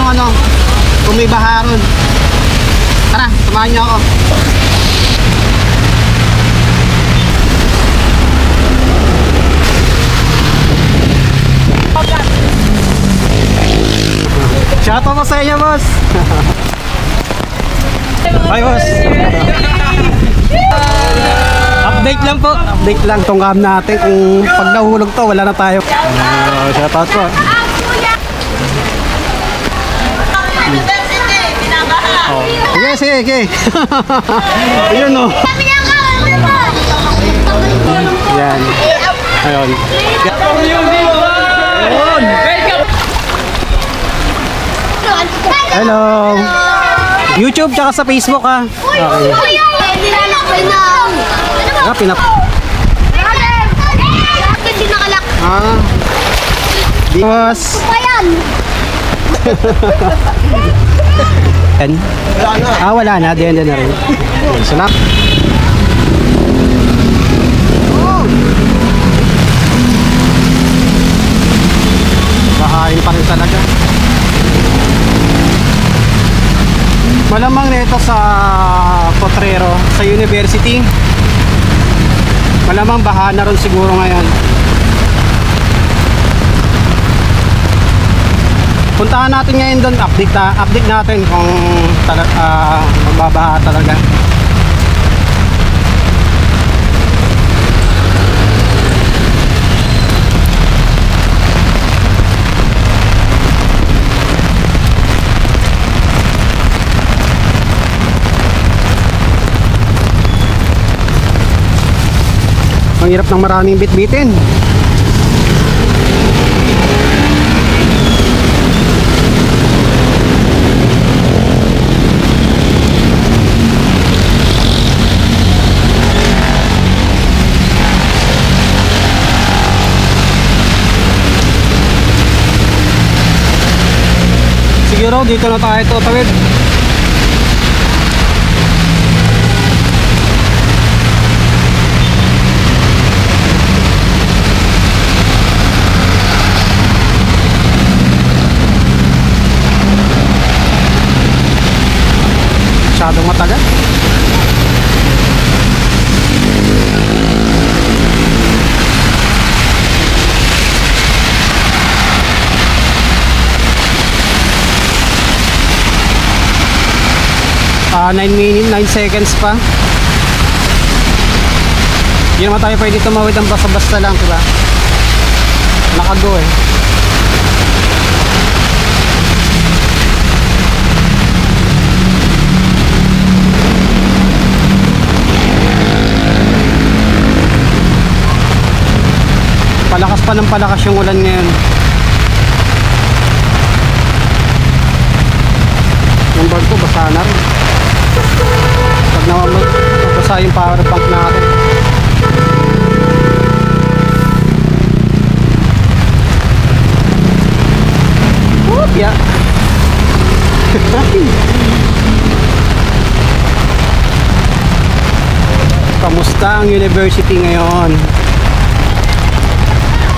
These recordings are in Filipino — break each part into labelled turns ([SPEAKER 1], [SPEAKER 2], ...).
[SPEAKER 1] yung ano, kung may baharon. Tara, samahan niyo ako. Shoutout mo sa inyo, boss. Hi, boss. Update lang po. Update lang tong cam natin. Kung pag nahulog to, wala na tayo. Shoutout po. Sige, sige, sige. Ayun o. Yan. Ayun. Hello. YouTube tsaka sa Facebook ha. Okay. Pinap. Boss. Wala na. Diyan na rin. Salamat. Bahain pa rin talaga. Malamang nito sa Potrero, sa University. Malamang baha na rin siguro ngayon. Puntahan natin ngayon doon, update natin kung magbabaha talaga. Ang hirap ng maraming bitbitin. Siguro dito na tayo tutawid. Masyadong matagal. Ah, 9 minutes, 9 seconds pa. Hindi naman tayo pwede tumawid ang basta-basta lang, diba? Nakago eh. Palakas pa ng palakas yung ulan ngayon. Yung bag ko basa na rin. Pag mabasa yung power bank natin. Whoop, yeah. Kamusta ang university ngayon?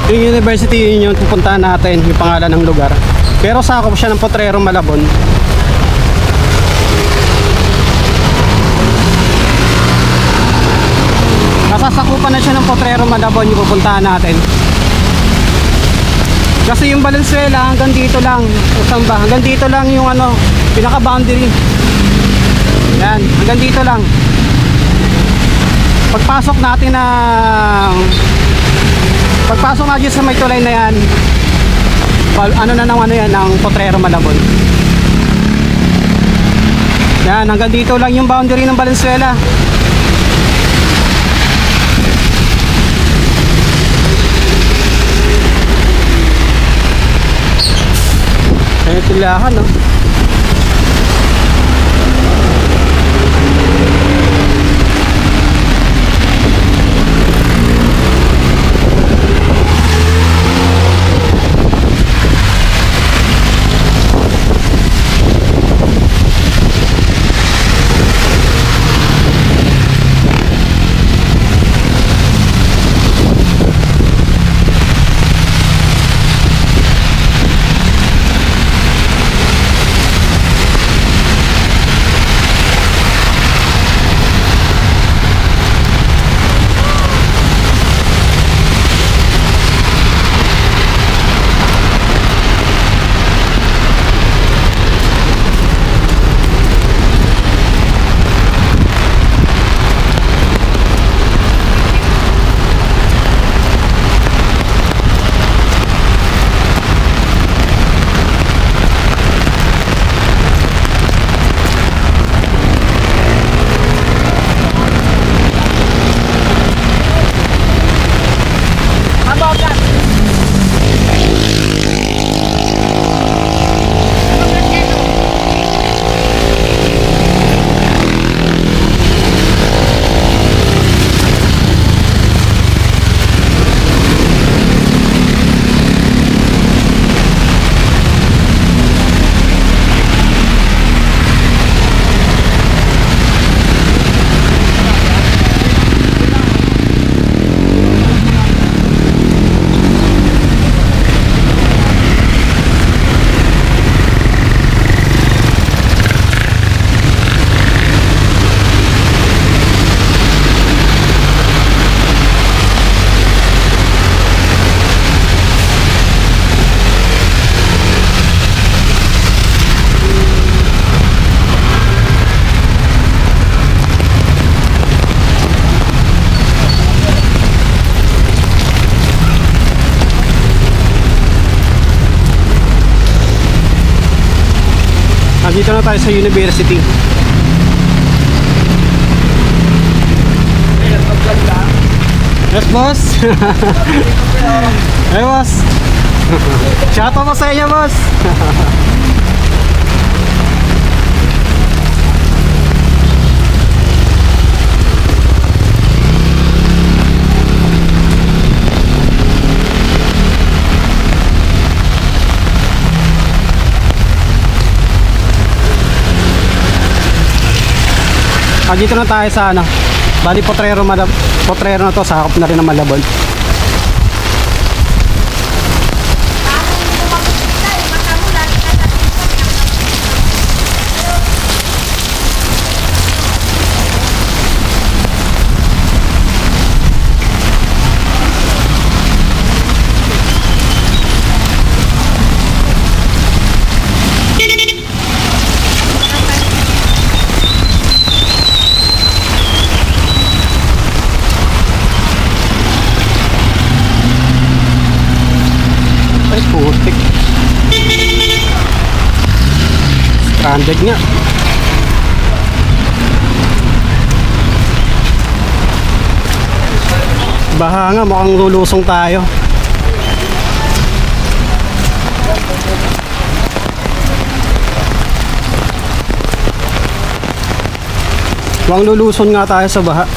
[SPEAKER 1] Yung university, yun yung pupuntahan natin, yung pangalan ng lugar. Pero sakop siya ng Potrero, Malabon. Nasasakupan na siya ng Potrero, Malabon yung pupuntahan natin. Kasi yung Valenzuela hanggang dito lang. Usamba, hanggang dito lang yung ano, pinaka boundary. Yan, hanggang dito lang. Pagpasok natin ng sa may tulay na yan, ano na naman yan, ng Potrero, Malabon. Yan, hanggang dito lang yung boundary ng Valenzuela. Kaya tilahan, no? Dito na tayo sa university. Yes, boss. Hey, boss. Shoutout po sa inyo, boss. Dito na tayo sa ano, bali Potrero na to, sakop na rin ng Malabon. Stranded nga. Baha nga, mukhang lulusong tayo. Mukhang luluson nga tayo sa baha.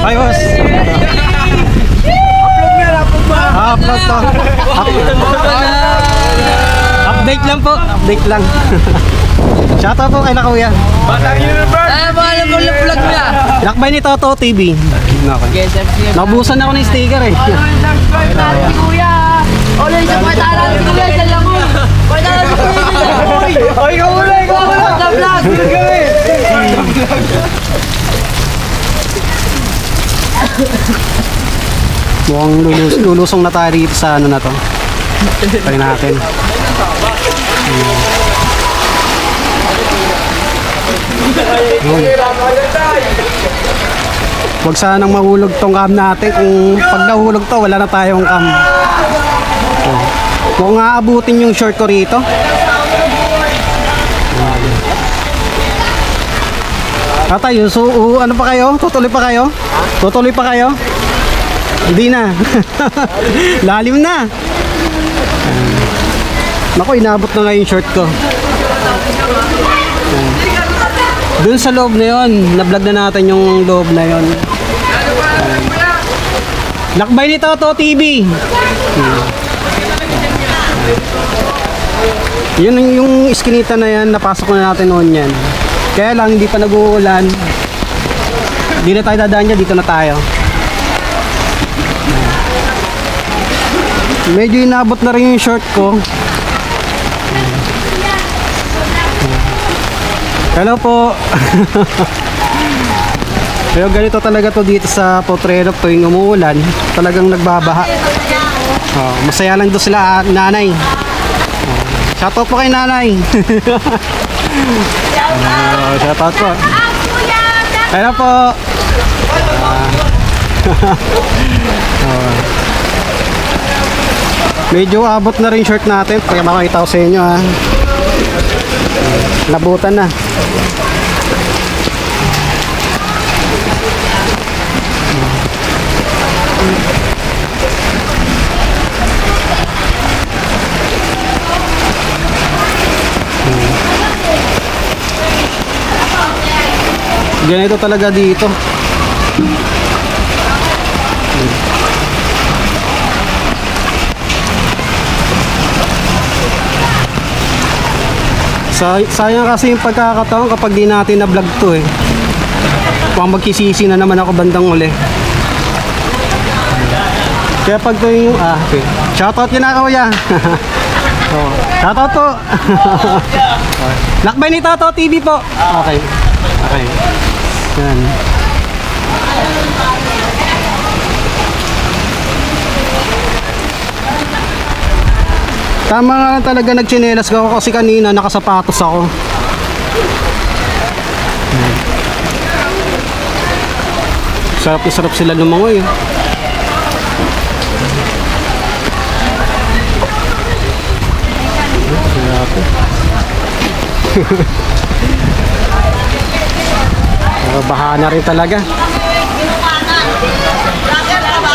[SPEAKER 1] Hi, boss. Upload to. Update lang po. Update lang. Shoutout po kay Kuya.
[SPEAKER 2] Batang Universe! Ay, mahal mo yung vlog niya.
[SPEAKER 1] Lakbay ni Toto TV. Nabusan ako ng sticker eh.
[SPEAKER 2] Subscribe na si Kuya. Always sa pagkatala si Kuya. Diyan lang mo. Pagkatala si Kuya. Ay, ikaw muna. Ikaw muna. Sa vlog.
[SPEAKER 1] Mukhang lulusong na tayo dito sa ano na to. Tayo natin. Huwag sanang mahulog tong cam natin. Kung pag nahulog to, wala na tayong cam. Kung aabutin yung short ko rito. Tatay, so ano pa kayo? Tutuloy pa kayo? Tutuloy pa kayo? Hindi na. Lalim na. Naku, inabot na nga yung short ko. Doon sa loob na yun, na-vlog na natin yung loob na yun. Lakbay ni Toto TV. Yun yung iskinita na yan, napasok na natin noon yan. Kaya lang hindi pa nag-uulan. Hindi na tayo dadaan dyan, dito na tayo. Medyo inabot na rin yung short ko. Hello po. Pero ganito talaga to dito sa Potrero tuwing umuulan. Talagang nagbabaha. Masaya lang doon sila nanay. Shoutout po kay nanay. Shoutout po. Hello po. Medyo abot na rin short natin. Kaya makakita ko sa inyo ha. Nabutan na. Ganito talaga dito. Sayang kasi yung pagkakataon kapag di natin na-vlog to eh. Mukhang magkisisi na naman ako bandang uli. Kaya pag to yung okay. Shoutout yun na Kuya. Shoutout po. Lakbay ni Toto TV po. Okay. Yan. Tama nga lang talaga nagtsinelas ako kasi kanina nakasapatos ako. Yan. Sarap na sarap sila lumangoy. Baha na rin talaga.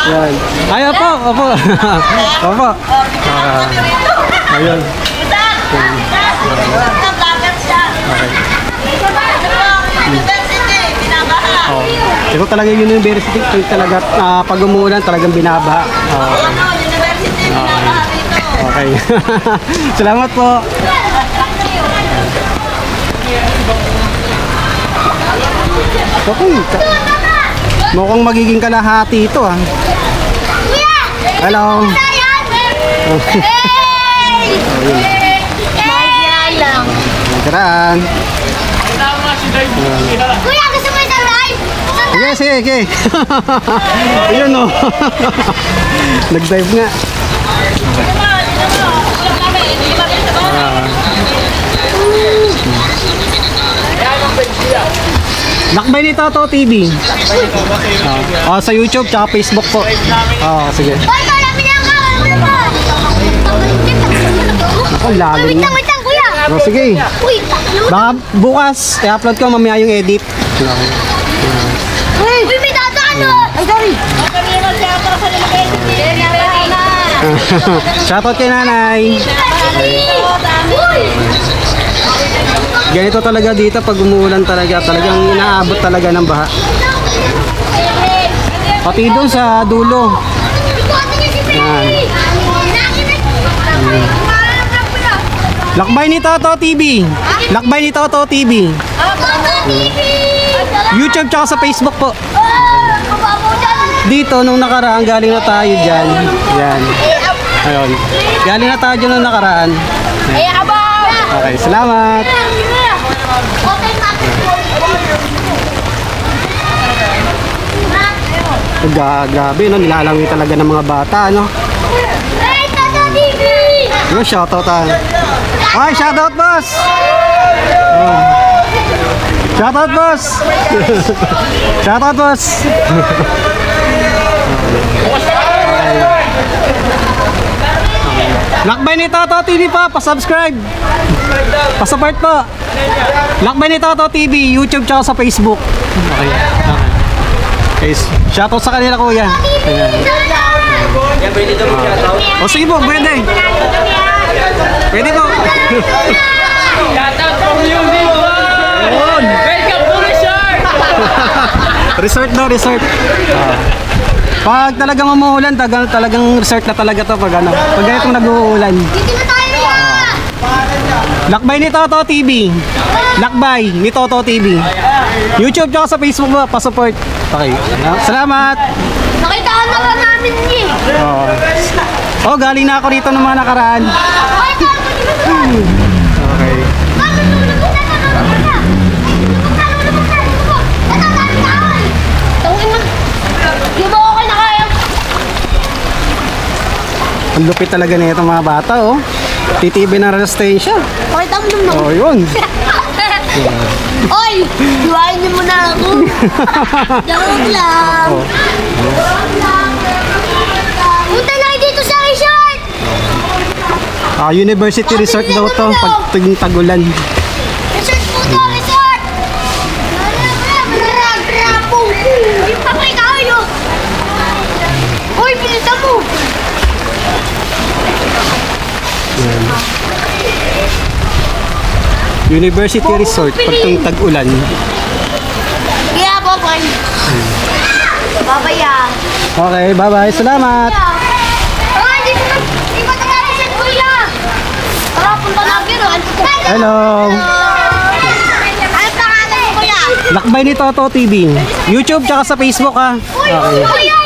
[SPEAKER 1] Yan. Ay, opo, opo. Opo. Ayun. Oh. Ito talaga yung university. Ito talaga, pag umulan talagang binabaha. Okay. Salamat po. Okay. Mukhang magiging kalahati ito ah. Hello. Karaan.
[SPEAKER 2] Kuya, gusto mo isang live?
[SPEAKER 1] Sige, sige, sige. Ayun o. Nag-dive nga. Lakbay ni Toto TV. Sa YouTube tsaka Facebook po. Sige.
[SPEAKER 2] Hoy, kalamin niya ka!
[SPEAKER 1] Ako, lalim na.
[SPEAKER 2] Wait lang, kuya!
[SPEAKER 1] Sige.
[SPEAKER 2] Uy, tatlo!
[SPEAKER 1] Baka bukas, i-upload ko mamaya yung edit.
[SPEAKER 2] Uy, may dadaan o! Ay, sorry!
[SPEAKER 1] Shoutout kay nanay. Ganito talaga dito pag umuulan talaga. Talagang inaabot talaga ng baha. Pati doon sa dulo. Yan. Lakbay ni Toto TV. Lakbay ni Toto TV. YouTube tsaka sa Facebook po. Dito nung nakaraan galing na tayo dyan. Yan. Ayun. Galing na tayo dyan nung nakaraan. Okay, salamat. Grabe no, nilalangoy talaga ng mga bata no. Yung shoutout Ay, shoutout boss. Shoutout boss. Shoutout boss. Lakbay ni Toto TV pa, pa-subscribe. Pa-support po. Lakbay ni Toto TV, YouTube tsaka sa Facebook. Okay. Okay. Shoutout sa kanila kuya. Ayan. O sige po, pwede. Pwede po.
[SPEAKER 3] Shoutout from you dito. Welcome to resort.
[SPEAKER 1] Resort daw, resort. Pag talagang umuulan, talagang resort na talaga to pag ano. Pag ganitong nag-uulan.
[SPEAKER 2] Dito na tayo ah!
[SPEAKER 1] Lakbay ni Toto TV. Lakbay ni Toto TV. YouTube tsaka sa Facebook mo, pa-support. Okay. Salamat.
[SPEAKER 2] Nakitaan na lang namin niya.
[SPEAKER 1] Galing na ako rito ng mga nakaraan. Okay. Ang lupit talaga na itong mga bata, oh. Titibay ng resistensya.
[SPEAKER 2] Pakita mo naman.
[SPEAKER 1] Oh, yun.
[SPEAKER 2] Oy! Iwain niyo muna ako. Joke lang. Punta lang dito sa resort.
[SPEAKER 1] University resort daw to pag tagulan.
[SPEAKER 2] Resort po to, resort. Rapong. Hindi pa kayo tayo. Oy, bilisan mo.
[SPEAKER 1] University resort pag tag-ulan.
[SPEAKER 2] Kaya po, boy. Babaya.
[SPEAKER 1] Okay, bye-bye. Salamat.
[SPEAKER 2] Oh, di ba tayo sa kuya? Tara, punta natin.
[SPEAKER 1] Hello.
[SPEAKER 2] Ano pangalan mo, kuya?
[SPEAKER 1] Lakbay ni Toto TV. YouTube tsaka sa Facebook ha.
[SPEAKER 2] Uy,
[SPEAKER 1] Okay.
[SPEAKER 2] kuya,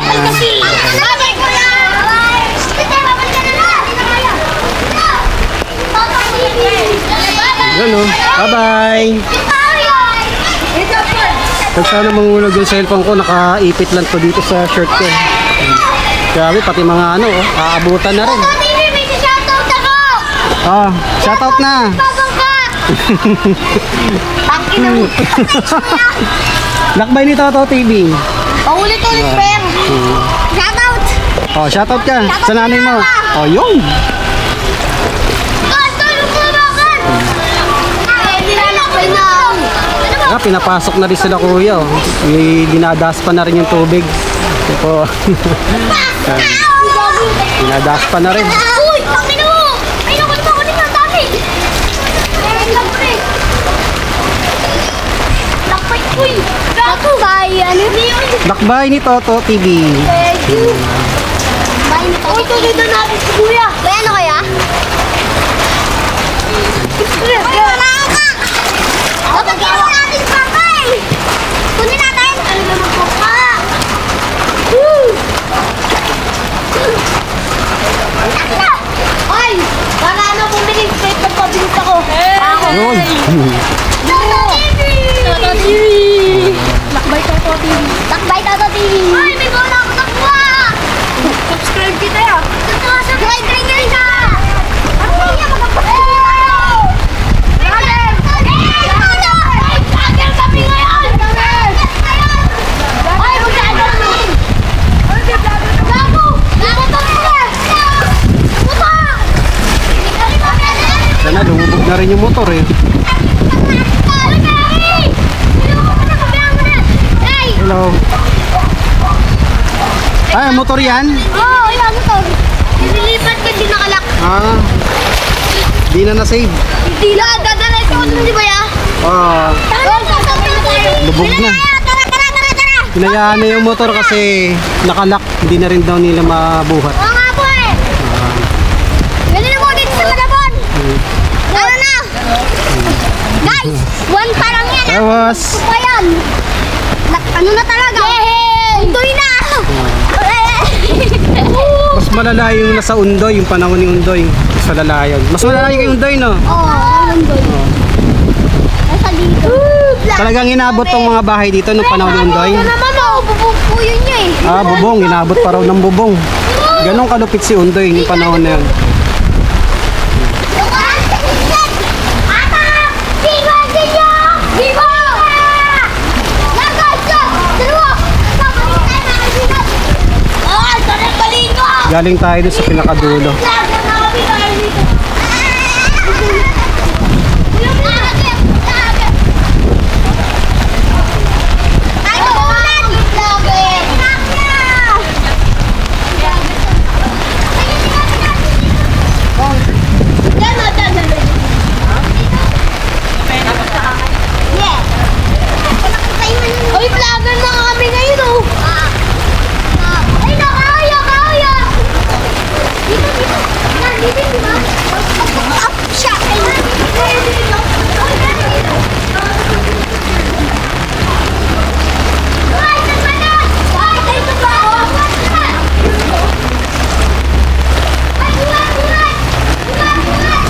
[SPEAKER 2] Eto kasi. Babay, kuya. Sige, babay ka na lang. Hindi na kaya. Bye-bye.
[SPEAKER 1] Yun, oh. Bye-bye.
[SPEAKER 2] Ito,
[SPEAKER 1] Pag sana mangulog yung cellphone ko, nakaipit lang to dito sa shirt ko. Grabe, pati mga ano, aabutan na rin.
[SPEAKER 2] Toto TV, may shoutout ako!
[SPEAKER 1] Ah, shoutout na.
[SPEAKER 2] Babangka! Tangki na mo.
[SPEAKER 1] Lakbay ni Toto TV.
[SPEAKER 2] Paulit-ulit, Pem. Shoutout!
[SPEAKER 1] Oh, shoutout ka sa nanay mo. Oh, yun.
[SPEAKER 2] Oh, tulog mo bakit? Ay, nilalakbay na.
[SPEAKER 1] Ah, pinapasok na rin sila kuya. Oh. May dinadas pa na rin yung tubig. Ito po. Dinadas pa na rin.
[SPEAKER 2] Uy, tangin mo! Ay, naku, ito, kunin ang dami. Lakbay, uy! Lakbay, ano yun?
[SPEAKER 1] Lakbay ni Toto TV.
[SPEAKER 2] Thank you. Lakbay nito. Uy, tuloy doon natin si Kuya. May ano kaya? Uy, wala ka! Dapat gawin natin si Papa eh! Kunin natin! Ano naman po ka? Woo! Ay! Para ano bumili? Kahit nagpabilis ako. Ako.
[SPEAKER 1] Yun.
[SPEAKER 2] Toto TV! Toto TV! Lakbay Toto TV. Lakbay Toto TV. Ay, may bola ako nakuha! Subscribe kita ya. Subscribe rin kayo sa! Ano ba niya magpapasaya tayo? Brother! Hey, Toto! Ay, vlogger kami ngayon! Ay, magsaan ka namin! Gago! Gago to sila! Puto!
[SPEAKER 1] Sana lumubog na rin yung motor eh. Hello. Ay, motor yan?
[SPEAKER 2] Oo, ilang motor. Nililipat ka, di nakalak.
[SPEAKER 1] Ah. Di na na-save.
[SPEAKER 2] Hindi na, dadalhin ko di ba ya?
[SPEAKER 1] Ah, lubog na.
[SPEAKER 2] Tara, tara, tara, tara!
[SPEAKER 1] Hinayaan na yung motor kasi nakalak. Hindi na rin daw nila mabuhat.
[SPEAKER 2] Oo nga po eh! Ganun mo dito sa Malabon! Ano na? Guys, one pa lang yan ah!
[SPEAKER 1] Ewas.
[SPEAKER 2] Ano pa yan? Ano na talaga? Undoy na!
[SPEAKER 1] Mas malala yung nasa Undoy, yung panahon ni Undoy. Mas malala yun. Mas malala yung Undoy, no?
[SPEAKER 2] Oo, undoy. Nasa dito.
[SPEAKER 1] Talagang inabot tong mga bahay dito nung panahon ni Undoy.
[SPEAKER 2] Ano naman oh, bubog po yun niya eh.
[SPEAKER 1] Ah, bubong. Inabot pa raw ng bubong. Ganon kalupit si Undoy yung panahon na yun. Galing tayo doon sa pinakadulo.
[SPEAKER 2] Uy, vlogger na kami ngayon oh. Ay, nakaya, kaya. Dito, dito. Yan, dito, di ba? Up siya. Ay, saan ba na? Ay, dito ba? Ay, buwan, buwan. Buwan, buwan.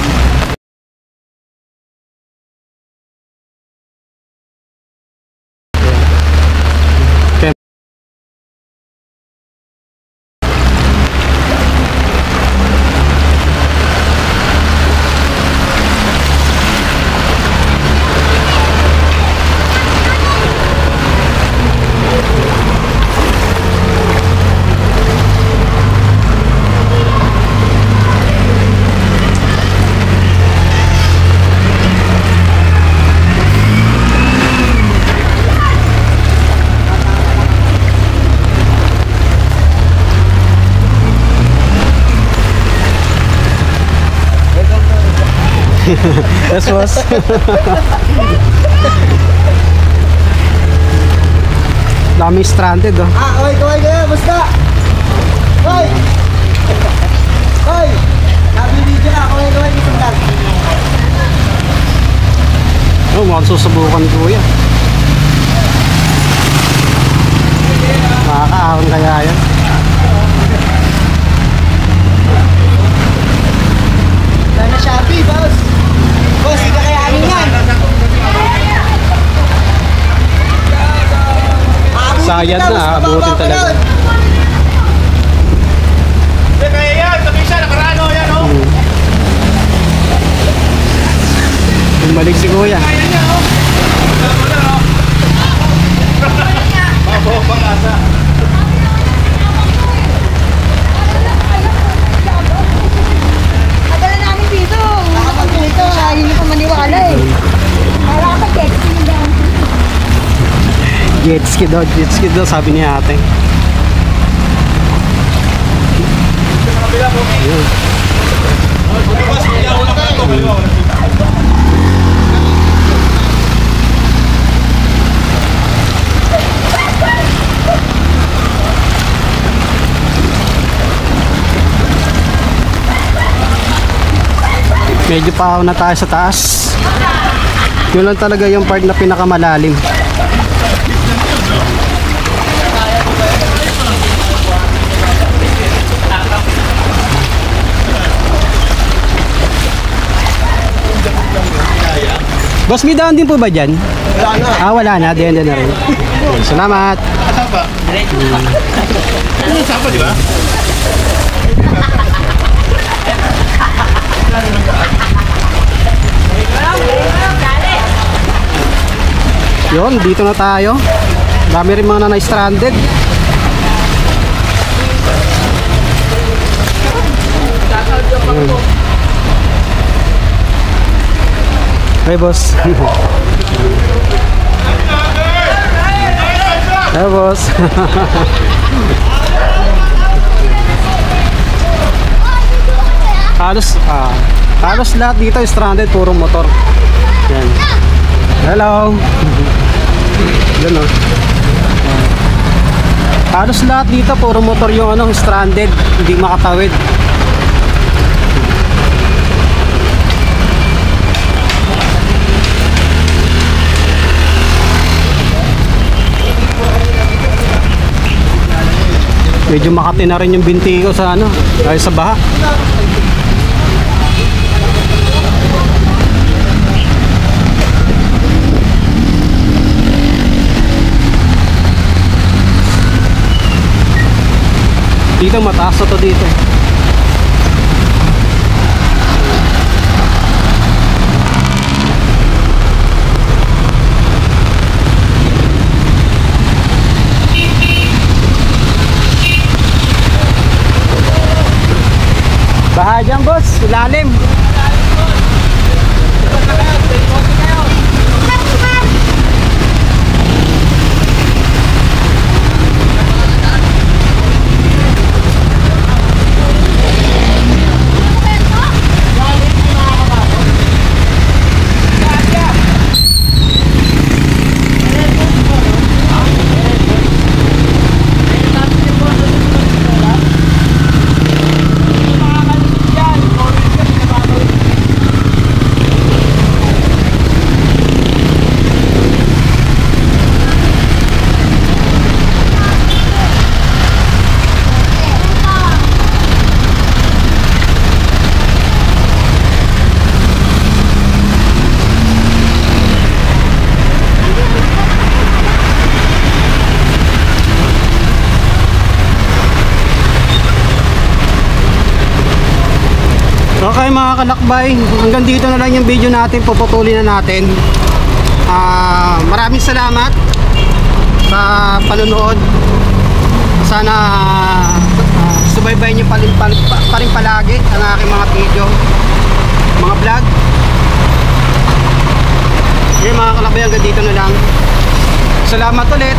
[SPEAKER 1] This was daming stranded oh.
[SPEAKER 4] Oy, kaway kayo, basta! Oy! Oy! Nabibidyo na, kaway dito lang.
[SPEAKER 1] Oh, mukhang susubukan ni Kuya. Makakaahon kaya yan.
[SPEAKER 4] Dahil na Shopee, boss! Boss, hindi kaya ano yan?
[SPEAKER 1] sayad na, abutin talaga.
[SPEAKER 3] Kaya yan, sabi siya, nakaraan o yan o.
[SPEAKER 1] Bumalik si Kuya.
[SPEAKER 3] Kaya niya o. Mabaho pang-asa.
[SPEAKER 2] Adala namin dito. Nakapag dito, hindi ko maniwala eh. Para ka jet ski daw.
[SPEAKER 1] Jet ski daw sabi ni ate. Medyo pa na tayo sa taas. Yun lang talaga yung part na pinakamalalim. Boss, may daan din po ba dyan?
[SPEAKER 4] Wala na.
[SPEAKER 1] Ah, wala na. Diyan na rin. Salamat.
[SPEAKER 3] Sapa. Sapa, di ba?
[SPEAKER 1] Yun, dito na tayo. Dami rin mga na-stranded. Hey, boss. Hey, boss. Halos lahat dito stranded, puro motor. Yan. Hello. Yan o. Halos lahat dito puro motor yung stranded, hindi makatawid. Medyo makati na rin yung binti ko sa dahil sa baha. Dito mataas na to dito. Baha dyan, boss. Ilalim. Okay mga kalakbay, hanggang dito na lang yung video natin, puputulin na natin. Maraming salamat sa panonood. Sana subaybayin nyo pa rin palagi ang aking mga video, mga vlog. Okay mga kalakbay, hanggang dito na lang. Salamat ulit.